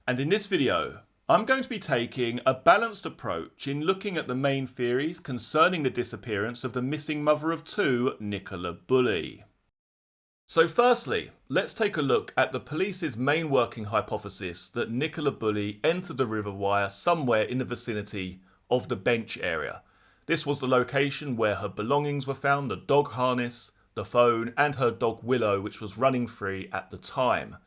And in this video, I'm going to be taking a balanced approach in looking at the main theories concerning the disappearance of the missing mother of two, Nicola Bulley. So firstly, let's take a look at the police's main working hypothesis that Nicola Bulley entered the River Wyre somewhere in the vicinity of the bench area. This was the location where her belongings were found, the dog harness, the phone and her dog Willow, which was running free at the time.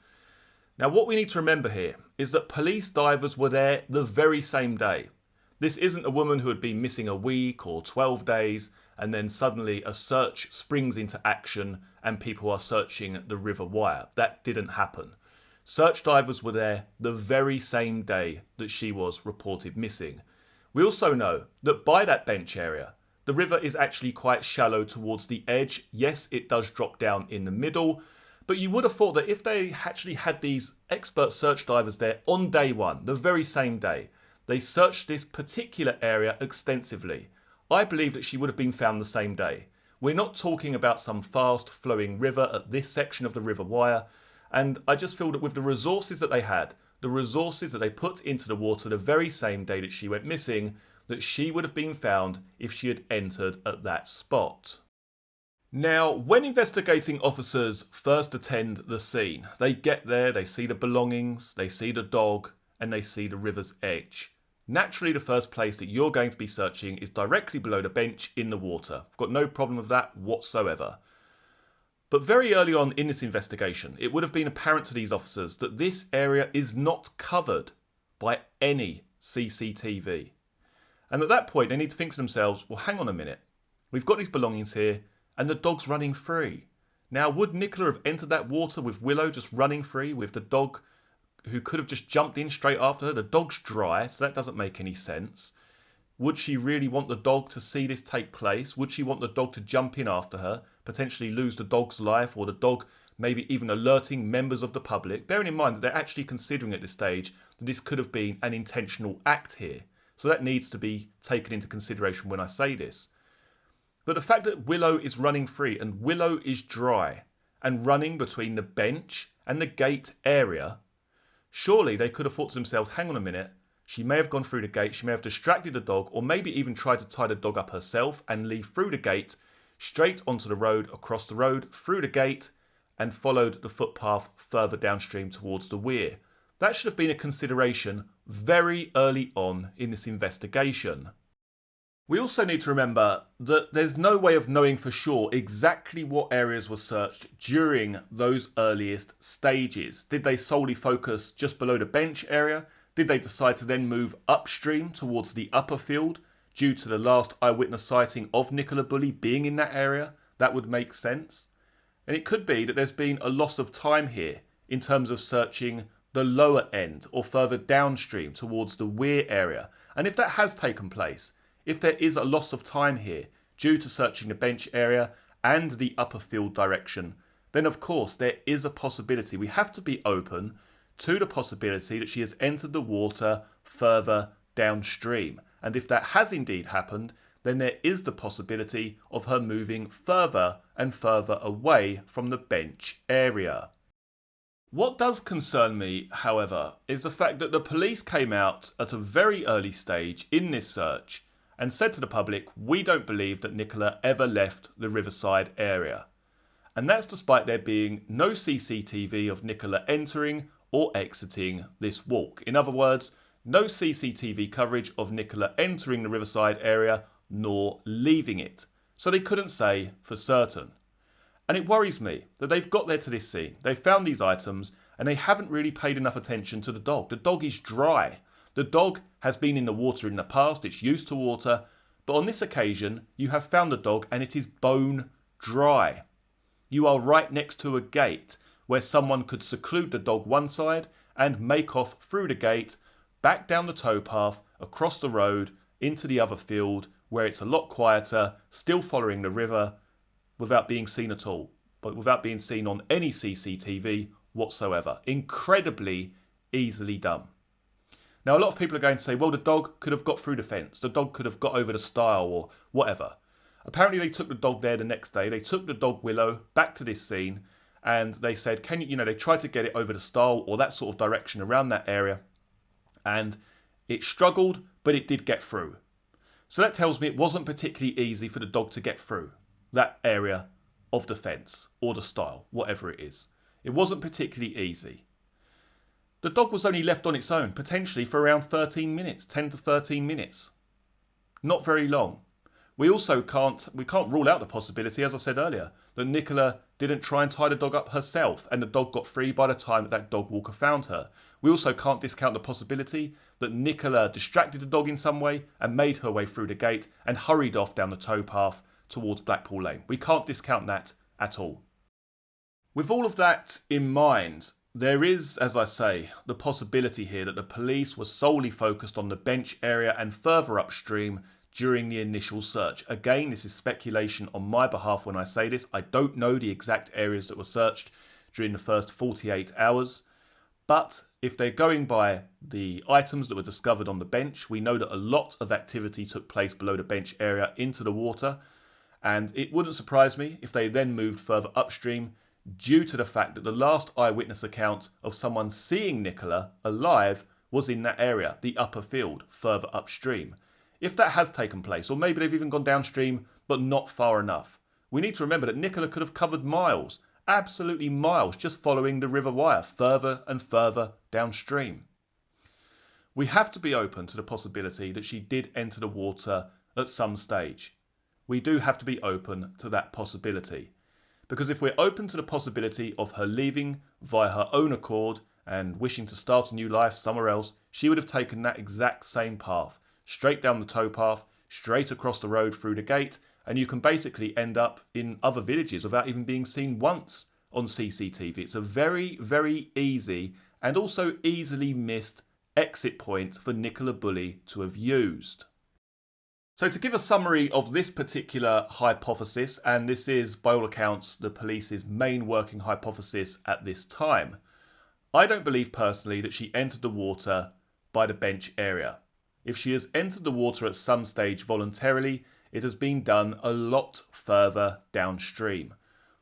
Now what we need to remember here is that police divers were there the very same day. This isn't a woman who had been missing a week or 12 days and then suddenly a search springs into action and people are searching the River Wyre. That didn't happen. Search divers were there the very same day that she was reported missing. We also know that by that bench area, the river is actually quite shallow towards the edge. Yes, it does drop down in the middle, but you would have thought that if they actually had these expert search divers there on day one, the very same day, they searched this particular area extensively. I believe that she would have been found the same day. We're not talking about some fast flowing river at this section of the River Wyre, and I just feel that with the resources that they had, the resources that they put into the water the very same day that she went missing, that she would have been found if she had entered at that spot. Now, when investigating officers first attend the scene, they get there, they see the belongings, they see the dog, and they see the river's edge. Naturally, the first place that you're going to be searching is directly below the bench in the water. I've got no problem with that whatsoever. But very early on in this investigation, it would have been apparent to these officers that this area is not covered by any CCTV. And at that point, they need to think to themselves, well, hang on a minute. We've got these belongings here, and the dog's running free. Now, would Nicola have entered that water with Willow just running free, with the dog who could have just jumped in straight after her? The dog's dry, so that doesn't make any sense. Would she really want the dog to see this take place? Would she want the dog to jump in after her, potentially lose the dog's life, or the dog maybe even alerting members of the public? Bearing in mind that they're actually considering at this stage that this could have been an intentional act here. So that needs to be taken into consideration when I say this. But the fact that Willow is running free and Willow is dry and running between the bench and the gate area, surely they could have thought to themselves, hang on a minute, she may have gone through the gate, she may have distracted the dog, or maybe even tried to tie the dog up herself and leave through the gate, straight onto the road, across the road, through the gate, and followed the footpath further downstream towards the weir. That should have been a consideration very early on in this investigation. We also need to remember that there's no way of knowing for sure exactly what areas were searched during those earliest stages. Did they solely focus just below the bench area? Did they decide to then move upstream towards the upper field due to the last eyewitness sighting of Nicola Bulley being in that area? That would make sense. And it could be that there's been a loss of time here in terms of searching the lower end or further downstream towards the weir area. And if that has taken place, if there is a loss of time here due to searching the bench area and the upper field direction, then of course there is a possibility. We have to be open to the possibility that she has entered the water further downstream. And if that has indeed happened, then there is the possibility of her moving further and further away from the bench area. What does concern me, however, is the fact that the police came out at a very early stage in this search and said to the public, we don't believe that Nicola ever left the Riverside area. And that's despite there being no CCTV of Nicola entering or exiting this walk. In other words, no CCTV coverage of Nicola entering the Riverside area nor leaving it. So they couldn't say for certain. And it worries me that they've got there to this scene, they've found these items, and they haven't really paid enough attention to the dog. The dog is dry. The dog has been in the water in the past, it's used to water, but on this occasion, you have found the dog and it is bone dry. You are right next to a gate where someone could seclude the dog one side and make off through the gate, back down the towpath, across the road, into the other field, where it's a lot quieter, still following the river, without being seen at all, but without being seen on any CCTV whatsoever. Incredibly easily done. Now, a lot of people are going to say, well, the dog could have got through the fence. The dog could have got over the stile or whatever. Apparently, they took the dog there the next day. They took the dog Willow back to this scene and they said, they tried to get it over the stile or that sort of direction around that area. And it struggled, but it did get through. So that tells me it wasn't particularly easy for the dog to get through that area of the fence or the stile, whatever it is. It wasn't particularly easy. The dog was only left on its own, potentially for around 13 minutes, 10 to 13 minutes. Not very long. We also can't rule out the possibility, as I said earlier, that Nicola didn't try and tie the dog up herself and the dog got free by the time that dog walker found her. We also can't discount the possibility that Nicola distracted the dog in some way and made her way through the gate and hurried off down the towpath towards Blackpool Lane. We can't discount that at all. With all of that in mind, there is, as I say, the possibility here that the police were solely focused on the bench area and further upstream during the initial search. Again, this is speculation on my behalf when I say this. I don't know the exact areas that were searched during the first 48 hours. But if they're going by the items that were discovered on the bench, we know that a lot of activity took place below the bench area into the water. And it wouldn't surprise me if they then moved further upstream due to the fact that the last eyewitness account of someone seeing Nicola alive was in that area, the upper field, further upstream. If that has taken place, or maybe they've even gone downstream, but not far enough, we need to remember that Nicola could have covered miles, absolutely miles, just following the river wire, further and further downstream. We have to be open to the possibility that she did enter the water at some stage. We do have to be open to that possibility. Because if we're open to the possibility of her leaving via her own accord and wishing to start a new life somewhere else, she would have taken that exact same path, straight down the towpath, straight across the road through the gate, and you can basically end up in other villages without even being seen once on CCTV. It's a very, very easy and also easily missed exit point for Nicola Bulley to have used. So to give a summary of this particular hypothesis, and this is by all accounts the police's main working hypothesis at this time, I don't believe personally that she entered the water by the bench area. If she has entered the water at some stage voluntarily, it has been done a lot further downstream.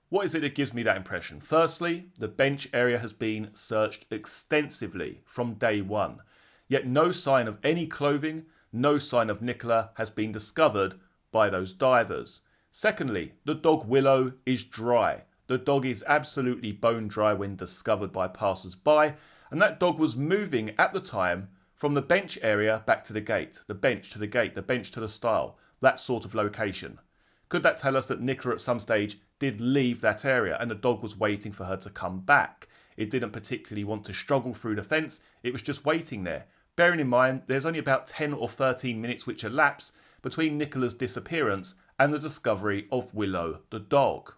What is it that gives me that impression? Firstly, the bench area has been searched extensively from day one, yet no sign of any clothing, no sign of Nicola has been discovered by those divers. Secondly, the dog Willow is dry. The dog is absolutely bone dry when discovered by passers-by, and that dog was moving at the time from the bench area back to the gate, the bench to the gate, the bench to the stile, that sort of location. Could that tell us that Nicola at some stage did leave that area and the dog was waiting for her to come back? It didn't particularly want to struggle through the fence, it was just waiting there. Bearing in mind, there's only about 10 or 13 minutes which elapse between Nicola's disappearance and the discovery of Willow the dog.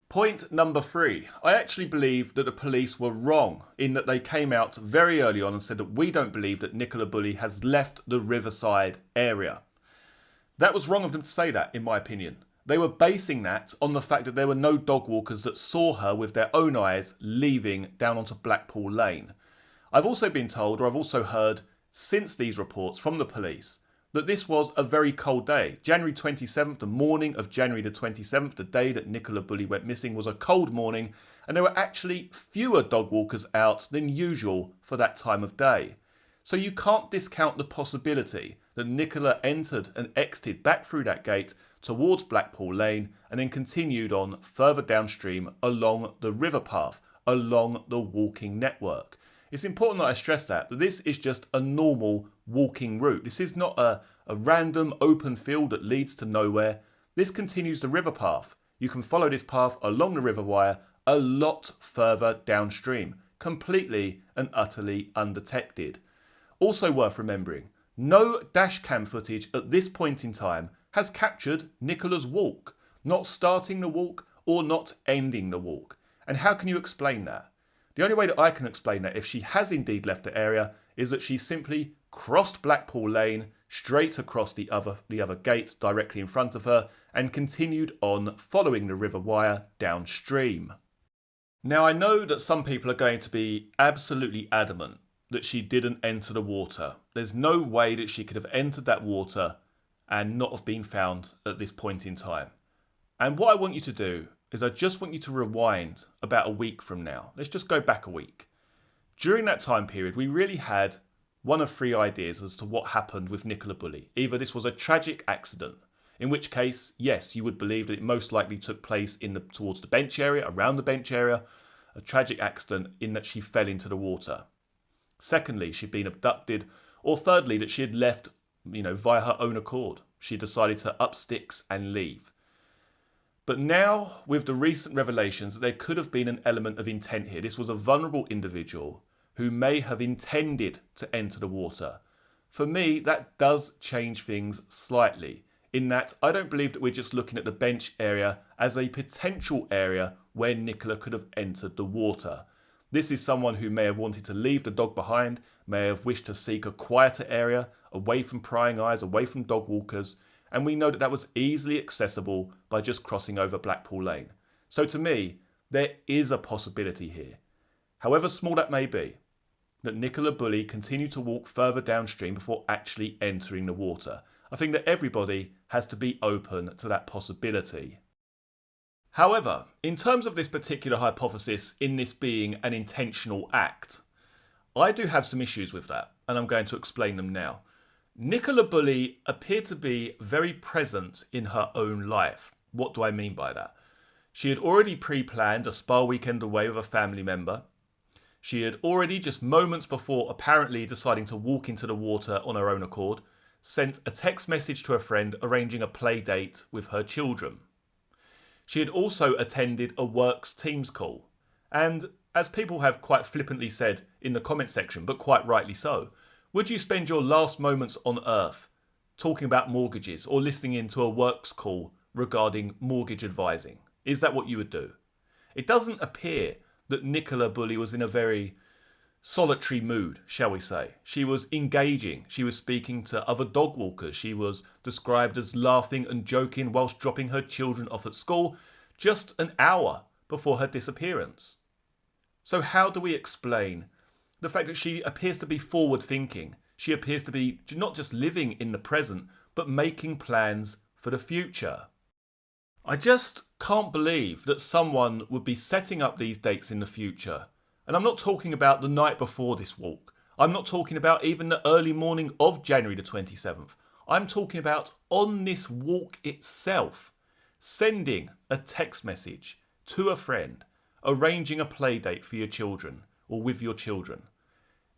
Point number 3. I actually believe that the police were wrong in that they came out very early on and said that we don't believe that Nicola Bulley has left the Riverside area. That was wrong of them to say that, in my opinion. They were basing that on the fact that there were no dog walkers that saw her with their own eyes leaving down onto Blackpool Lane. I've also been told, or I've also heard since these reports from the police, that this was a very cold day. January 27th, the morning of January the 27th, the day that Nicola Bulley went missing, was a cold morning, and there were actually fewer dog walkers out than usual for that time of day. So you can't discount the possibility that Nicola entered and exited back through that gate towards Blackpool Lane and then continued on further downstream along the river path, along the walking network. It's important that I stress that this is just a normal walking route. This is not a random open field that leads to nowhere. This continues the river path. You can follow this path along the river wire a lot further downstream, completely and utterly undetected. Also worth remembering, no dash cam footage at this point in time has captured Nicola's walk, not starting the walk or not ending the walk. And how can you explain that? The only way that I can explain that, if she has indeed left the area, is that she simply crossed Blackpool Lane straight across the other gate directly in front of her and continued on following the river wire downstream. Now, I know that some people are going to be absolutely adamant that she didn't enter the water. There's no way that she could have entered that water and not have been found at this point in time. And what I want you to do is I just want you to rewind about a week from now. Let's just go back a week. During that time period, we really had one of three ideas as to what happened with Nicola Bulley. Either this was a tragic accident, in which case, yes, you would believe that it most likely took place towards the bench area, around the bench area, a tragic accident in that she fell into the water. Secondly, she'd been abducted, or thirdly, that she had left, via her own accord. She decided to up sticks and leave. But now, with the recent revelations, there could have been an element of intent here. This was a vulnerable individual who may have intended to enter the water. For me, that does change things slightly, in that I don't believe that we're just looking at the bench area as a potential area where Nicola could have entered the water. This is someone who may have wanted to leave the dog behind, may have wished to seek a quieter area, away from prying eyes, away from dog walkers, and we know that that was easily accessible by just crossing over Blackpool Lane. So to me, there is a possibility here, however small that may be, that Nicola Bulley continued to walk further downstream before actually entering the water. I think that everybody has to be open to that possibility. However, in terms of this particular hypothesis in this being an intentional act, I do have some issues with that, and I'm going to explain them now. Nicola Bulley appeared to be very present in her own life. What do I mean by that? She had already pre-planned a spa weekend away with a family member. She had already, just moments before apparently deciding to walk into the water on her own accord, sent a text message to a friend arranging a play date with her children. She had also attended a works Teams call. And as people have quite flippantly said in the comment section, but quite rightly so, would you spend your last moments on earth talking about mortgages or listening into a works call regarding mortgage advising? Is that what you would do? It doesn't appear that Nicola Bulley was in a very solitary mood, shall we say. She was engaging. She was speaking to other dog walkers. She was described as laughing and joking whilst dropping her children off at school just an hour before her disappearance. So how do we explain the fact that she appears to be forward-thinking? She appears to be not just living in the present, but making plans for the future. I just can't believe that someone would be setting up these dates in the future. And I'm not talking about the night before this walk. I'm not talking about even the early morning of January the 27th. I'm talking about on this walk itself, sending a text message to a friend, arranging a play date for your children or with your children,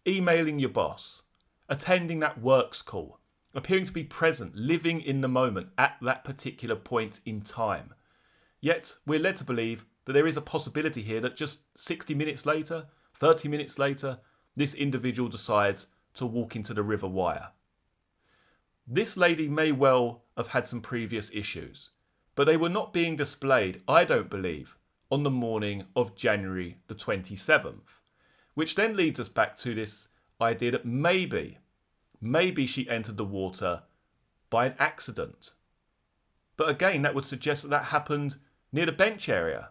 emailing your boss, attending that works call, appearing to be present, living in the moment at that particular point in time. Yet we're led to believe that there is a possibility here that just 60 minutes later, 30 minutes later, this individual decides to walk into the River Wire. This lady may well have had some previous issues, but they were not being displayed, I don't believe, on the morning of January the 27th. Which then leads us back to this idea that maybe she entered the water by an accident. But again, that would suggest that happened near the bench area.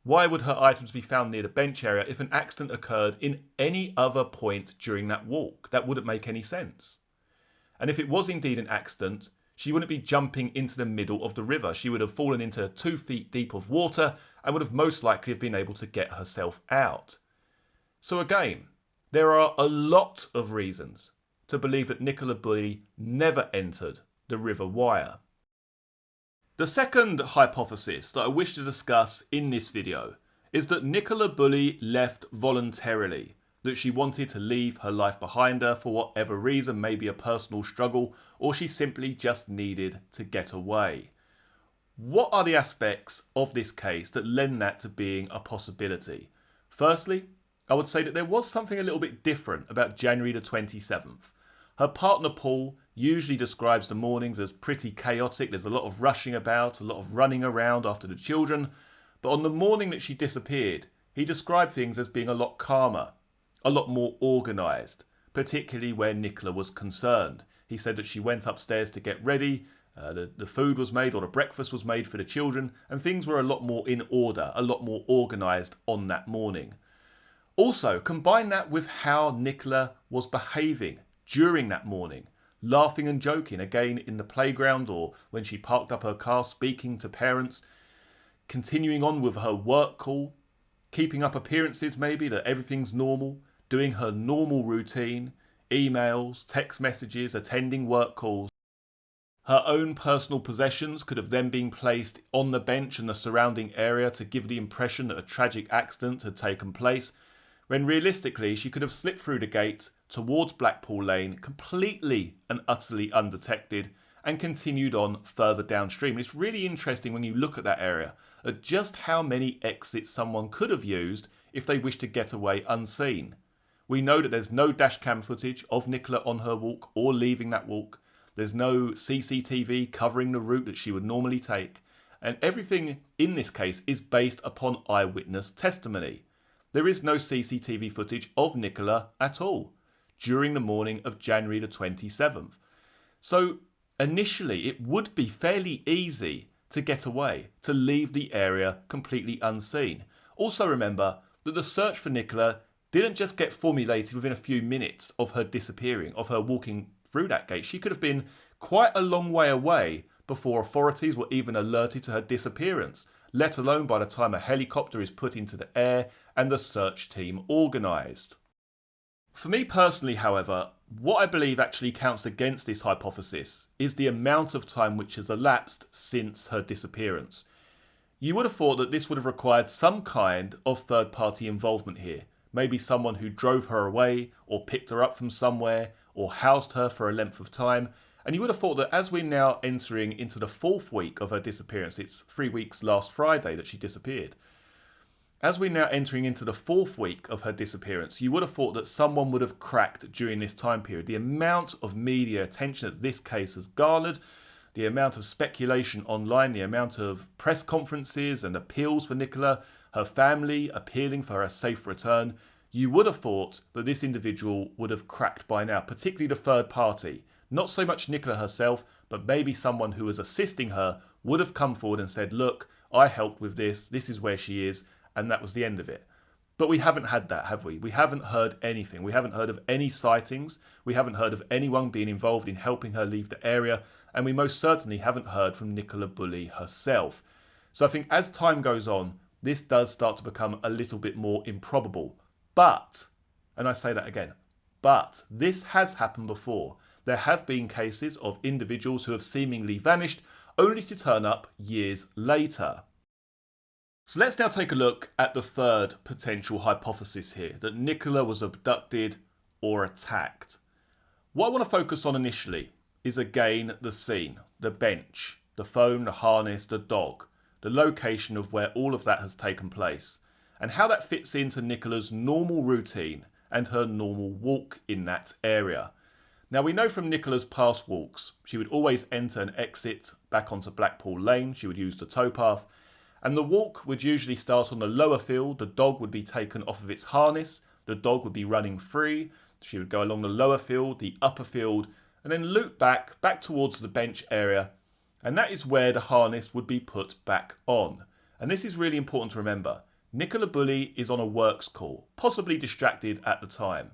Why would her items be found near the bench area if an accident occurred in any other point during that walk? That wouldn't make any sense. And if it was indeed an accident, she wouldn't be jumping into the middle of the river. She would have fallen into 2 feet deep of water and would have most likely have been able to get herself out. So again, there are a lot of reasons to believe that Nicola Bulley never entered the River Wire. The second hypothesis that I wish to discuss in this video is that Nicola Bulley left voluntarily, that she wanted to leave her life behind her for whatever reason, maybe a personal struggle, or she simply just needed to get away. What are the aspects of this case that lend that to being a possibility? Firstly, I would say that there was something a little bit different about January the 27th. Her partner Paul usually describes the mornings as pretty chaotic. There's a lot of rushing about, a lot of running around after the children. But on the morning that she disappeared, he described things as being a lot calmer, a lot more organised, particularly where Nicola was concerned. He said that she went upstairs to get ready, the food was made or the breakfast was made for the children, and things were a lot more in order, a lot more organised on that morning. Also, combine that with how Nicola was behaving during that morning, laughing and joking, again in the playground or when she parked up her car, speaking to parents, continuing on with her work call, keeping up appearances maybe that everything's normal, doing her normal routine, emails, text messages, attending work calls. Her own personal possessions could have then been placed on the bench and the surrounding area to give the impression that a tragic accident had taken place, when realistically she could have slipped through the gate towards Blackpool Lane completely and utterly undetected and continued on further downstream. It's really interesting when you look at that area at just how many exits someone could have used if they wished to get away unseen. We know that there's no dashcam footage of Nicola on her walk or leaving that walk. There's no CCTV covering the route that she would normally take. And everything in this case is based upon eyewitness testimony. There is no CCTV footage of Nicola at all during the morning of January the 27th. So initially it would be fairly easy to get away, to leave the area completely unseen. Also remember that the search for Nicola didn't just get formulated within a few minutes of her disappearing, of her walking through that gate. She could have been quite a long way away before authorities were even alerted to her disappearance, let alone by the time a helicopter is put into the air and the search team organised. For me personally, however, what I believe actually counts against this hypothesis is the amount of time which has elapsed since her disappearance. You would have thought that this would have required some kind of third-party involvement here. Maybe someone who drove her away or picked her up from somewhere or housed her for a length of time. And you would have thought that as we're now entering into the 4th week of her disappearance, it's 3 weeks last Friday that she disappeared. As we're now entering into the 4th week of her disappearance, you would have thought that someone would have cracked during this time period. The amount of media attention that this case has garnered, the amount of speculation online, the amount of press conferences and appeals for Nicola, her family appealing for her safe return, you would have thought that this individual would have cracked by now, particularly the third party. Not so much Nicola herself, but maybe someone who was assisting her would have come forward and said, look, I helped with this is where she is, and that was the end of it. But we haven't had that, have we? We haven't heard anything. We haven't heard of any sightings. We haven't heard of anyone being involved in helping her leave the area, and we most certainly haven't heard from Nicola Bulley herself. So I think as time goes on, this does start to become a little bit more improbable. But, and I say that again, but this has happened before. There have been cases of individuals who have seemingly vanished only to turn up years later. So let's now take a look at the third potential hypothesis here, that Nicola was abducted or attacked. What I want to focus on initially is again the scene, the bench, the phone, the harness, the dog, the location of where all of that has taken place, and how that fits into Nicola's normal routine and her normal walk in that area. Now we know from Nicola's past walks, she would always enter and exit back onto Blackpool Lane, she would use the towpath, and the walk would usually start on the lower field, the dog would be taken off of its harness, the dog would be running free, she would go along the lower field, the upper field, and then loop back towards the bench area, and that is where the harness would be put back on. And this is really important to remember. Nicola Bulley is on a works call, possibly distracted at the time.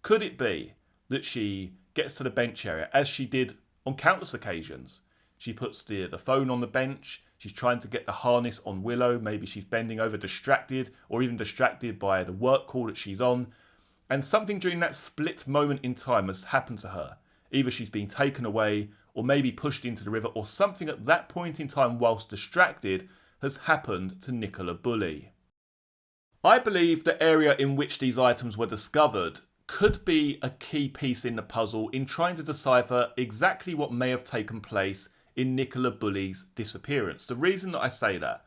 Could it be that she gets to the bench area, as she did on countless occasions? She puts the phone on the bench, she's trying to get the harness on Willow, maybe she's bending over distracted, or even distracted by the work call that she's on, and something during that split moment in time has happened to her. Either she's been taken away, or maybe pushed into the river, or something at that point in time whilst distracted has happened to Nicola Bulley. I believe the area in which these items were discovered could be a key piece in the puzzle in trying to decipher exactly what may have taken place in Nicola Bulley's disappearance. The reason that I say that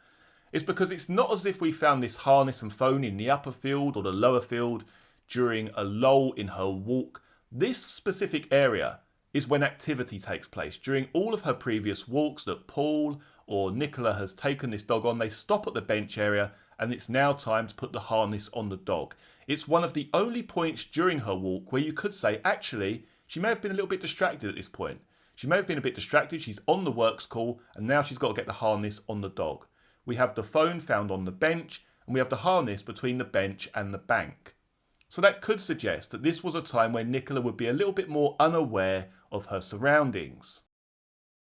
is because it's not as if we found this harness and phone in the upper field or the lower field during a lull in her walk. This specific area is when activity takes place. During all of her previous walks that Paul or Nicola has taken this dog on, they stop at the bench area and it's now time to put the harness on the dog. It's one of the only points during her walk where you could say, actually, she may have been a little bit distracted at this point. She may have been a bit distracted, she's on the works call, and now she's got to get the harness on the dog. We have the phone found on the bench, and we have the harness between the bench and the bank. So that could suggest that this was a time where Nicola would be a little bit more unaware of her surroundings.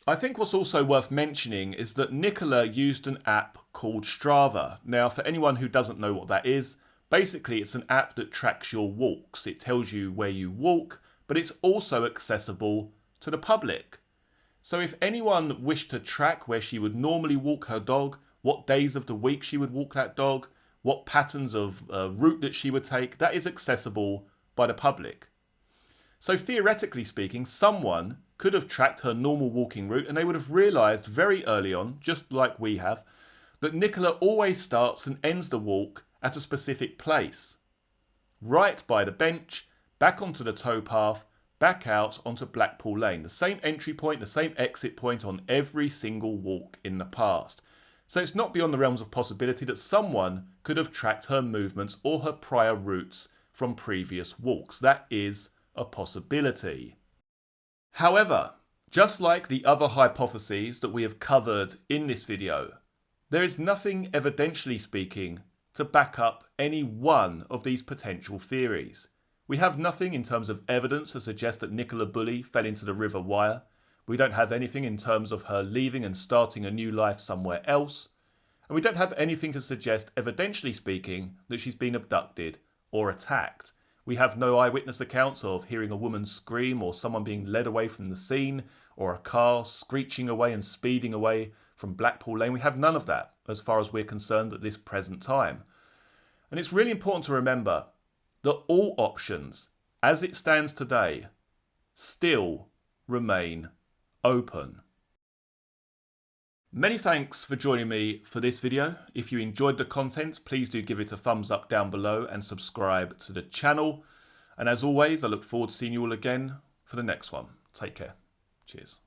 I think what's also worth mentioning is that Nicola used an app called Strava. Now, for anyone who doesn't know what that is, Basically, it's an app that tracks your walks. It tells you where you walk, but it's also accessible to the public. So if anyone wished to track where she would normally walk her dog, what days of the week she would walk that dog, what patterns of route that she would take, that is accessible by the public. So theoretically speaking, someone could have tracked her normal walking route and they would have realised very early on, just like we have, that Nicola always starts and ends the walk at a specific place. Right by the bench, back onto the towpath, back out onto Blackpool Lane. The same entry point, the same exit point on every single walk in the past. So it's not beyond the realms of possibility that someone could have tracked her movements or her prior routes from previous walks. That is a possibility. However, just like the other hypotheses that we have covered in this video, there is nothing evidentially speaking to back up any one of these potential theories. We have nothing in terms of evidence to suggest that Nicola Bulley fell into the River Wyre. We don't have anything in terms of her leaving and starting a new life somewhere else. And we don't have anything to suggest, evidentially speaking, that she's been abducted or attacked. We have no eyewitness accounts of hearing a woman scream or someone being led away from the scene or a car screeching away and speeding away from Blackpool Lane. We have none of that as far as we're concerned at this present time. And it's really important to remember that all options, as it stands today, still remain open. Many thanks for joining me for this video. If you enjoyed the content, please do give it a thumbs up down below and subscribe to the channel. And as always, I look forward to seeing you all again for the next one. Take care. Cheers.